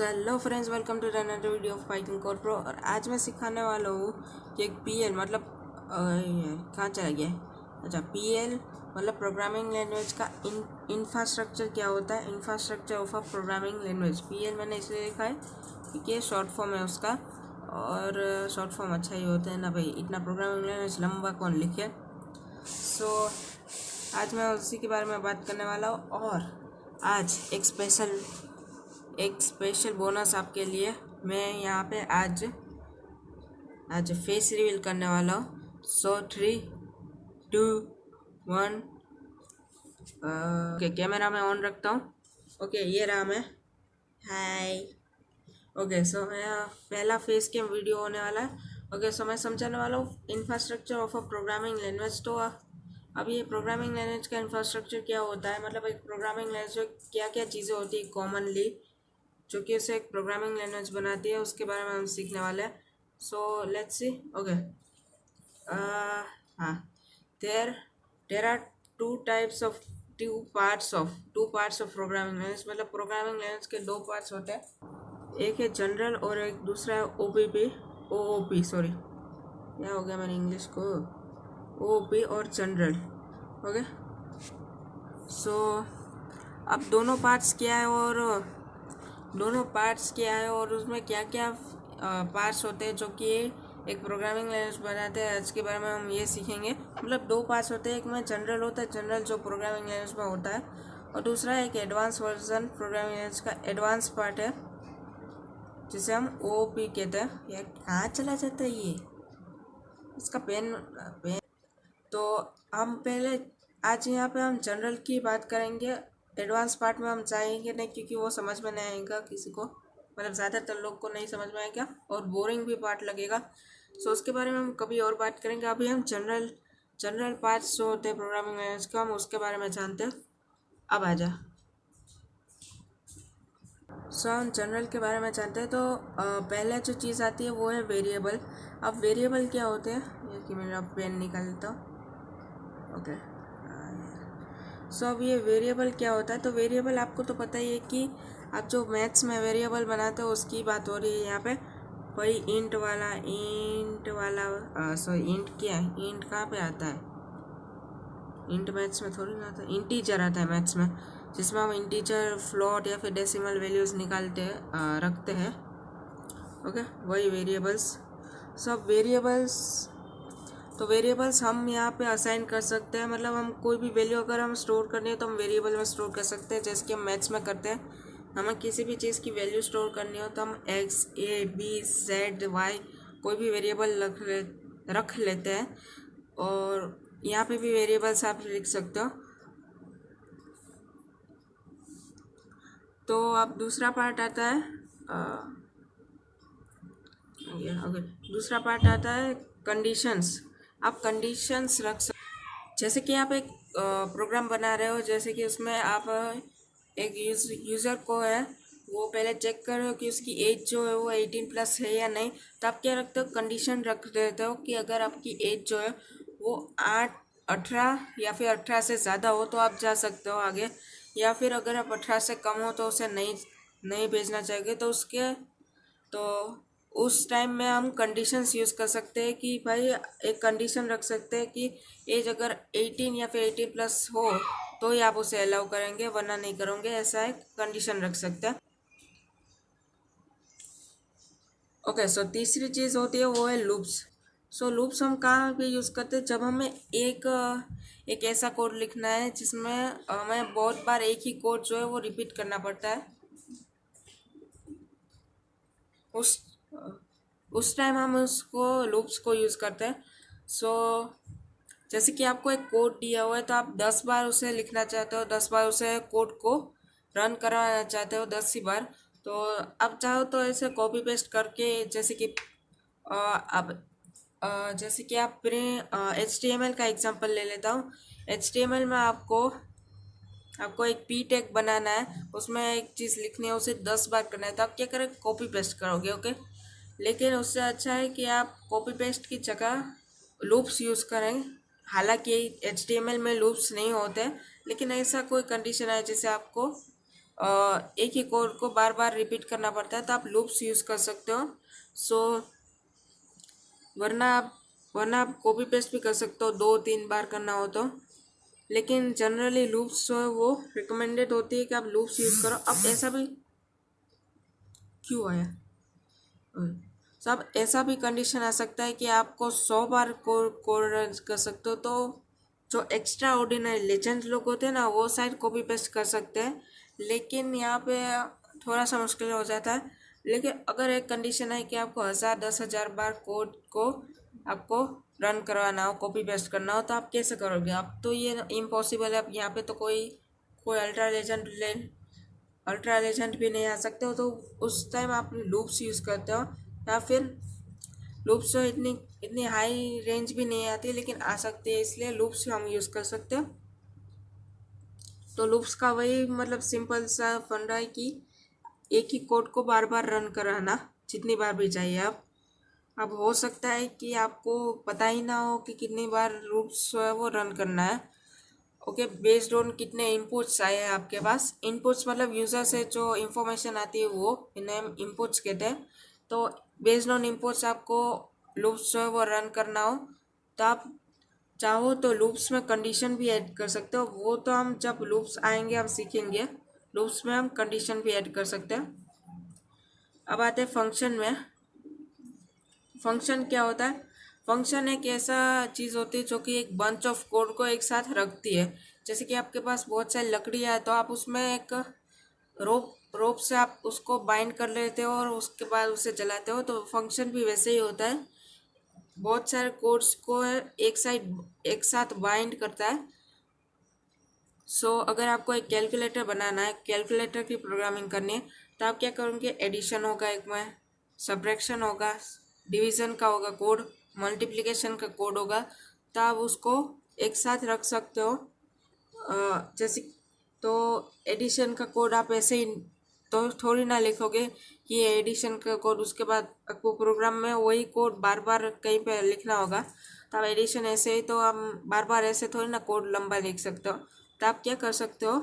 So hello friends, welcome to another video of Python code pro. और आज मैं सिखाने वाला हूँ कि एक पीएल मतलब कहाँ चला गया है। अच्छा, पीएल मतलब प्रोग्रामिंग लैंग्वेज का इंफ्रास्ट्रक्चर क्या होता है। Infrastructure of a programming language, PL मैंने इसलिए लिखा है क्योंकि ये शॉर्ट फॉर्म है उसका, और शॉर्ट फॉर्म अच्छा ही होता है ना भाई, इतना प्रोग्रामिंग लैंग्वेज लंबा कौन लिखे। सो आज मैं उसी के बारे में बात करने वाला हूँ। और आज एक स्पेशल बोनस आपके लिए। मैं यहाँ पे आज फेस रिवील करने वाला हूँ। सो 3, 2, 1। ओके, कैमरा में ऑन रखता हूँ। ओके, ये रहा मैं। हाय। ओके, सो मेरा पहला फेस कैम वीडियो होने वाला है। ओके, सो मैं समझाने वाला हूँ infrastructure of a programming language. तो अब ये प्रोग्रामिंग लैंग्वेज का इंफ्रास्ट्रक्चर क्या होता है, मतलब एक प्रोग्रामिंग लैंग्वेज में क्या क्या चीज़ें होती है कॉमनली जो कि उसे एक प्रोग्रामिंग लैंग्वेज बनाती है, उसके बारे में हम सीखने वाले हैं। So let's see. ओके, हाँ, there are two parts of programming language. मतलब प्रोग्रामिंग लैंग्वेज के दो पार्ट्स होते हैं, एक है जनरल और एक दूसरा है ओओपी। सॉरी, क्या हो गया मेरी इंग्लिश को। ओओपी और जनरल। ओके, सो अब दोनों पार्ट्स क्या है और उसमें क्या क्या पार्ट्स होते हैं जो कि एक प्रोग्रामिंग लैंग्वेज बनाते हैं, आज के बारे में हम ये सीखेंगे। मतलब दो पार्ट्स होते हैं, एक में जनरल होता है, जनरल जो प्रोग्रामिंग लैंग्वेज में होता है, और दूसरा एक एडवांस वर्जन प्रोग्रामिंग लैंग्वेज का एडवांस पार्ट है जिसे हम ओओपी कहते हैं। यार कहाँ चला जाता है ये इसका पेन। तो हम पहले आज यहाँ पे हम जनरल की बात करेंगे। एडवांस पार्ट में हम जाएंगे नहीं, क्योंकि वो समझ में नहीं आएगा किसी को, मतलब ज़्यादातर लोग को नहीं समझ में आएगा और बोरिंग भी पार्ट लगेगा। सो उसके बारे में हम कभी और बात करेंगे। अभी हम जनरल पार्ट्स जो होते हैं प्रोग्रामिंग लैंग्वेज का, हम उसके बारे में जानते हैं। अब आ हम जनरल के बारे में जानते हैं। तो पहले जो चीज़ आती है वो है वेरिएबल। अब वेरिएबल क्या होते हैं, ये कि मेरा पेन निकाल लेता हूँ। ओके, सो अब ये वेरिएबल क्या होता है। तो वेरिएबल आपको तो पता ही है कि आप जो मैथ्स में वेरिएबल बनाते हो उसकी बात हो रही है यहाँ पे। वही इंट वाला सॉरी, इंट क्या है, इंट कहाँ पे आता है। इंट मैथ्स में थोड़ी ना आता है, इंटीजर आता है मैथ्स में, जिसमें हम इंटीजर, फ्लोट या फिर डेसिमल वैल्यूज़ निकालते हैं, रखते हैं। ओके, वही वेरिएबल्स। सब वेरिएबल्स हम यहाँ पे असाइन कर सकते हैं। मतलब हम कोई भी वैल्यू अगर हम स्टोर करनी है तो हम वेरिएबल में स्टोर कर सकते हैं, जैसे कि हम मैथ्स में करते हैं। हमें किसी भी चीज़ की वैल्यू स्टोर करनी हो तो हम एक्स, ए, बी, जेड, वाई कोई भी वेरिएबल रख लेते हैं, और यहाँ पे भी वेरिएबल्स आप लिख सकते हो। तो अब दूसरा पार्ट आता है, अगर दूसरा पार्ट आता है कंडीशंस। आप कंडीशंस रख सकते, जैसे कि आप एक प्रोग्राम बना रहे हो, जैसे कि उसमें आप एक यूज़र को है वो पहले चेक कर रहे हो कि उसकी एज जो है वो 18+ है या नहीं। तो आप क्या रखते हो, कंडीशन रख देते हो कि अगर आपकी एज जो है वो 18 या फिर 18 से ज़्यादा हो तो आप जा सकते हो आगे, या फिर अगर आप 18 से कम हो तो उसे नहीं भेजना चाहिए। तो उस टाइम में हम कंडीशंस यूज़ कर सकते हैं कि भाई एक कंडीशन रख सकते हैं कि एज अगर 18 या फिर 18+ हो तो ही आप उसे अलाउ करेंगे, वरना नहीं करोगे, ऐसा एक कंडीशन रख सकते हैं। ओके, सो तीसरी चीज़ होती है वो है लूप्स। सो लूप्स हम कहाँ पे यूज़ करते हैं, जब हमें एक ऐसा कोड लिखना है जिसमें हमें बहुत बार एक ही कोड जो है वो रिपीट करना पड़ता है। उस टाइम हम उसको लूप्स को यूज़ करते हैं। सो जैसे कि आपको एक कोड दिया हुआ है तो आप 10 बार उसे लिखना चाहते हो, 10 बार उसे कोड को रन कराना चाहते हो, 10 ही बार। तो आप चाहो तो ऐसे कॉपी पेस्ट करके, जैसे कि अब जैसे कि आप अपने HTML का एग्जांपल ले लेता हूँ। HTML में आपको एक पी टैग बनाना है, उसमें एक चीज़ लिखनी है, उसे 10 बार करना है। तो आप क्या करें, कॉपी पेस्ट करोगे। ओके, लेकिन उससे अच्छा है कि आप कॉपी पेस्ट की जगह लूप्स यूज़ करें। हालांकि HTML में लूप्स नहीं होते, लेकिन ऐसा कोई कंडीशन है जिसे आपको एक ही कोड को बार बार रिपीट करना पड़ता है, तो आप लूप्स यूज़ कर सकते हो। सो वरना आप कॉपी पेस्ट भी कर सकते हो 2-3 बार करना हो तो, लेकिन जनरली लूप्स जो है वो रिकमेंडेड होती है कि आप लूप्स यूज़ करो। अब ऐसा भी क्यों आया, सब ऐसा भी कंडीशन आ सकता है कि आपको 100 बार कोड रन कर सकते हो, तो जो एक्स्ट्रा ऑर्डिनरी लेजेंड लोग होते हैं ना वो शायद कॉपी पेस्ट कर सकते हैं, लेकिन यहाँ पे थोड़ा सा मुश्किल हो जाता है। लेकिन अगर एक कंडीशन है कि आपको 1000-10,000 बार कोड को आपको रन करवाना हो, कॉपी पेस्ट करना हो, तो आप कैसे करोगे? आप तो ये इम्पॉसिबल है। अब यहाँ पे तो कोई कोई अल्ट्रा लेजेंड भी नहीं आ सकते हो, तो उस टाइम आप लूप्स यूज़ करते हो, या फिर लूप्स तो इतनी इतनी हाई रेंज भी नहीं आती, लेकिन आ सकती है, इसलिए लूप्स हम यूज़ कर सकते हो। तो लूप्स का वही मतलब सिंपल सा फंडा है कि एक ही कोड को बार बार रन कराना, जितनी बार भी चाहिए आप। अब हो सकता है कि आपको पता ही ना हो कि कितनी बार लूप्स है वो रन करना है। ओके, बेस्ड ऑन कितने इनपुट्स आए हैं आपके पास। इनपुट्स मतलब यूज़र से जो इंफॉर्मेशन आती है वो इन्हें हम इनपुट्स कहते हैं। तो बेस्ड ऑन इनपुट्स आपको लूप्स जो है वो रन करना हो, तो आप चाहो तो लूप्स में कंडीशन भी ऐड कर सकते हो। वो तो हम जब लूप्स आएंगे हम सीखेंगे, लूप्स में हम कंडीशन भी ऐड कर सकते हैं। अब आते हैं फंक्शन में। फंक्शन क्या होता है? फंक्शन एक ऐसा चीज़ होती है जो कि एक बंच ऑफ कोड को एक साथ रखती है। जैसे कि आपके पास बहुत सारी लकड़ियाँ है, तो आप उसमें एक रोप रोप से आप उसको बाइंड कर लेते हो और उसके बाद उसे चलाते हो। तो फंक्शन भी वैसे ही होता है, बहुत सारे कोड्स को एक साथ बाइंड करता है। अगर आपको एक कैलकुलेटर बनाना है, कैलकुलेटर की प्रोग्रामिंग करनी है, तो आप क्या करोगे? एडिशन होगा एक में, सब्ट्रैक्शन होगा, डिवीज़न का होगा कोड, मल्टीप्लिकेशन का कोड होगा, तो आप उसको एक साथ रख सकते हो। जैसे तो एडिशन का कोड आप ऐसे ही तो थोड़ी ना लिखोगे कि ये एडिशन का कोड, उसके बाद आपको प्रोग्राम में वही कोड बार बार कहीं पे लिखना होगा। तो आप एडिशन ऐसे ही, तो हम बार बार ऐसे थोड़ी ना कोड लंबा लिख सकते हो। तो आप क्या कर सकते हो?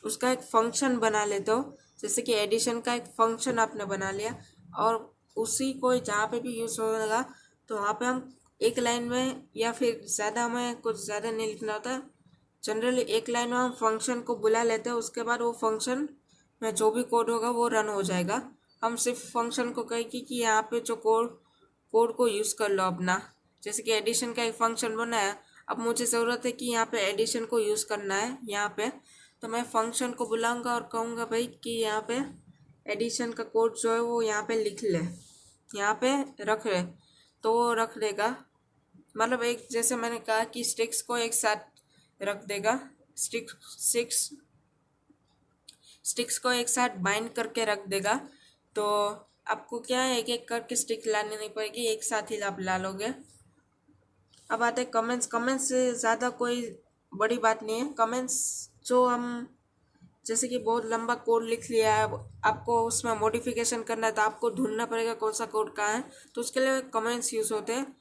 उसका एक फंक्शन बना लेते हो। जैसे कि एडिशन का एक फंक्शन आपने बना लिया, और उसी को जहाँ पे भी यूज़ होगा तो वहाँ पे हम एक लाइन में, या फिर ज़्यादा, हमें कुछ ज़्यादा नहीं लिखना होता, जनरली एक लाइन में हम फंक्शन को बुला लेते हैं। उसके बाद वो फंक्शन में जो भी कोड होगा वो रन हो जाएगा। हम सिर्फ फंक्शन को कहेंगे कि यहाँ पे जो कोड को यूज़ कर लो अपना। जैसे कि एडिशन का एक फंक्शन बनाया, अब मुझे ज़रूरत है कि यहाँ पे एडिशन को यूज़ करना है यहाँ पे, तो मैं फंक्शन को बुलाऊंगा और कहूँगा भाई कि यहाँ पे एडिशन का कोड जो है वो यहाँ पे लिख ले, यहाँ पे रख ले, तो वो रख देगा। मतलब एक, जैसे मैंने कहा कि स्टिक्स को एक साथ रख देगा, स्टिक्स स्टिक्स को एक साथ बाइंड करके रख देगा। तो आपको क्या है, एक एक करके स्टिक लानी नहीं पड़ेगी, एक साथ ही आप ला लोगे। अब आते हैं कमेंट्स। कमेंट्स से ज़्यादा कोई बड़ी बात नहीं है। कमेंट्स जो हम, जैसे कि बहुत लंबा कोड लिख लिया है, आपको उसमें मॉडिफिकेशन करना है, तो आपको ढूंढना पड़ेगा कौन सा कोड कहाँ है, तो उसके लिए कमेंट्स यूज़ होते हैं।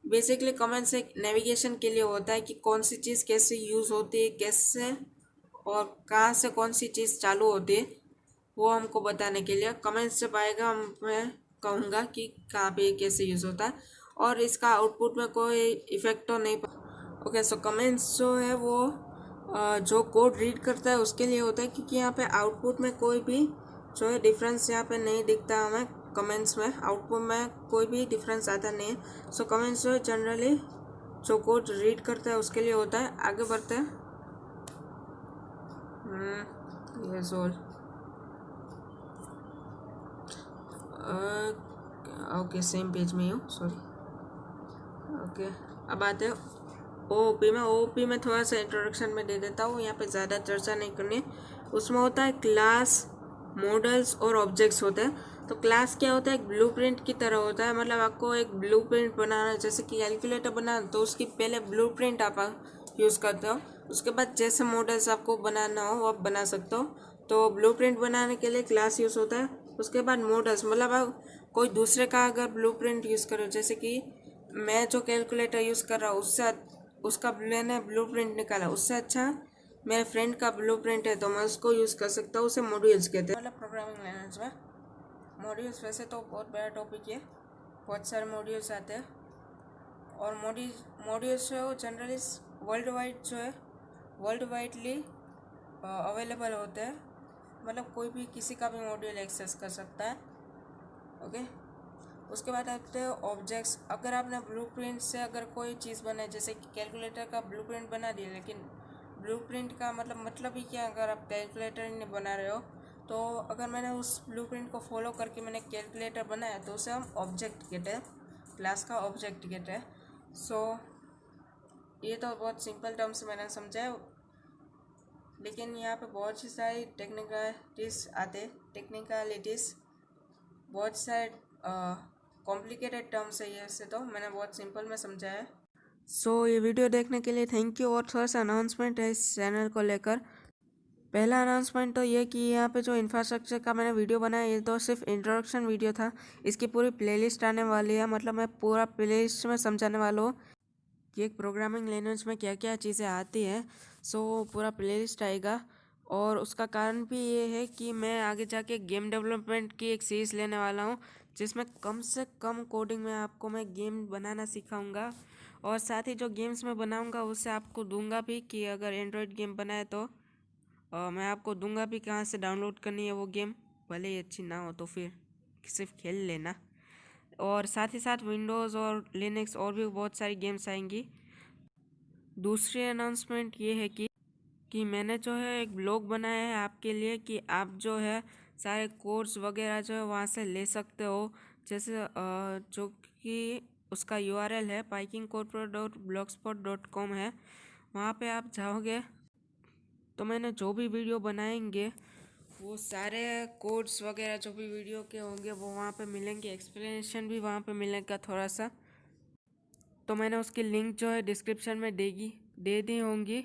बेसिकली कमेंट्स एक नेविगेशन के लिए होता है कि कौन सी चीज़ कैसे यूज़ होती है, कैसे और कहाँ से कौन सी चीज़ चालू होती है, वो हमको बताने के लिए कमेंट्स जब आएगा मैं कहूँगा कि कहाँ पे कैसे यूज़ होता है, और इसका आउटपुट में कोई इफेक्ट तो नहीं। ओके, सो कमेंट्स जो है वो जो कोड रीड करता है उसके लिए होता है, क्योंकि यहाँ पे आउटपुट में कोई भी जो है डिफरेंस यहाँ पे नहीं दिखता हमें। कमेंट्स में आउटपुट में कोई भी डिफरेंस आता नहीं है। सो कमेंट्स जो है जनरली जो कोड रीड करता है उसके लिए होता है। आगे बढ़ते हैं। ये सोल ओके, सेम पेज में हूँ, सॉरी। ओके, अब आते हैं ओओपी में। ओओपी में थोड़ा सा इंट्रोडक्शन में दे देता हूँ, यहाँ पे ज़्यादा चर्चा नहीं करनी। उसमें होता है क्लास, मॉडल्स और ऑब्जेक्ट्स होते हैं। तो क्लास क्या होता है? एक ब्लूप्रिंट की तरह होता है। मतलब आपको एक ब्लूप्रिंट बनाना है, जैसे कि कैलकुलेटर बनाना, तो उसकी पहले ब्लूप्रिंट आप यूज़ करते हो। उसके बाद जैसे मॉडल्स आपको बनाना हो वो आप बना सकते हो। तो ब्लूप्रिंट बनाने के लिए क्लास यूज़ होता है। उसके बाद मॉडल्स, मतलब आप कोई दूसरे का अगर ब्लूप्रिंट यूज़ करो, जैसे कि मैं जो कैलकुलेटर यूज़ कर रहा हूँ उससे उसका मैंने ब्लूप्रिंट निकाला, उससे अच्छा मेरे फ्रेंड का ब्लूप्रिंट है तो मैं उसको यूज़ कर सकता हूँ। उसे मॉड्यूल्स कहते हैं। मतलब प्रोग्रामिंग लैंग्वेज में मॉड्यूल्स वैसे तो बहुत बड़ा टॉपिक है, बहुत सारे मॉड्यूल्स आते हैं। और मॉड्यूल्स जो है वो जनरली वर्ल्ड वाइड जो है वर्ल्ड वाइडली अवेलेबल होते हैं। मतलब कोई भी किसी का भी मॉड्यूल एक्सेस कर सकता है। ओके, उसके बाद आते हैं ऑब्जेक्ट्स। अगर आपने ब्लूप्रिंट से अगर कोई चीज़ बनाई, जैसे कि कैलकुलेटर का ब्लूप्रिंट बना दिया, लेकिन ब्लूप्रिंट का मतलब ही क्या, अगर आप कैलकुलेटर ही नहीं बना रहे हो तो अगर मैंने उस ब्लूप्रिंट को फॉलो करके मैंने कैलकुलेटर बनाया तो उसे हम ऑब्जेक्ट कहते हैं, क्लास का ऑब्जेक्ट कहते हैं। सो ये तो बहुत सिंपल टर्म्स मैंने समझाया, लेकिन यहाँ पे बहुत सी सारी टेक्निकलिटीज़ बहुत सारे कॉम्प्लिकेटेड टर्म्स है। ये से तो मैंने बहुत सिंपल में समझाया है। सो ये वीडियो देखने के लिए थैंक यू। और थोड़ा सा अनाउंसमेंट है इस चैनल को लेकर। पहला अनाउंसमेंट तो ये कि यहाँ पे जो इंफ्रास्ट्रक्चर का मैंने वीडियो बनाया ये तो सिर्फ इंट्रोडक्शन वीडियो था। इसकी पूरी प्लेलिस्ट आने वाली है, मतलब मैं पूरा प्लेलिस्ट में समझाने वाला हूँ कि एक प्रोग्रामिंग लैंग्वेज में क्या क्या चीज़ें आती हैं। सो पूरा प्लेलिस्ट आएगा। और उसका कारण भी ये है कि मैं आगे जाके गेम डेवलपमेंट की एक सीरीज़ लेने वाला हूँ, जिसमें कम से कम कोडिंग में आपको मैं गेम बनाना सिखाऊंगा। और साथ ही जो गेम्स मैं बनाऊंगा उससे आपको दूंगा भी कि अगर एंड्रॉयड गेम बनाए तो मैं आपको दूंगा भी कहाँ से डाउनलोड करनी है वो गेम, भले ही अच्छी ना हो तो फिर सिर्फ खेल लेना। और साथ ही साथ विंडोज़ और लिनक्स और भी बहुत सारी गेम्स आएंगी। दूसरी अनाउंसमेंट ये है कि मैंने जो है एक ब्लॉग बनाया है आपके लिए कि आप जो है सारे कोर्स वगैरह जो है वहाँ से ले सकते हो। जैसे जो कि उसका URL है pikingcorporate.blogspot.com है। वहाँ पे आप जाओगे तो मैंने जो भी वीडियो बनाएंगे वो सारे कोड्स वगैरह जो भी वीडियो के होंगे वो वहाँ पे मिलेंगे, एक्सप्लेनेशन भी वहाँ पे मिलेगा थोड़ा सा। तो मैंने उसकी लिंक जो है डिस्क्रिप्शन में दे दी होंगी।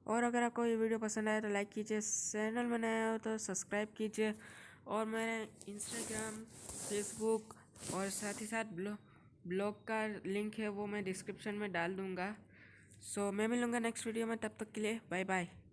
और अगर आपको ये वीडियो पसंद आया तो लाइक कीजिए, चैनल में नया हो तो सब्सक्राइब कीजिए। और मैंने इंस्टाग्राम, फेसबुक और साथ ही साथ ब्लॉग का लिंक है वो मैं डिस्क्रिप्शन में डाल दूँगा। सो मैं मिलूँगा नेक्स्ट वीडियो में, तब तक के लिए बाय बाय।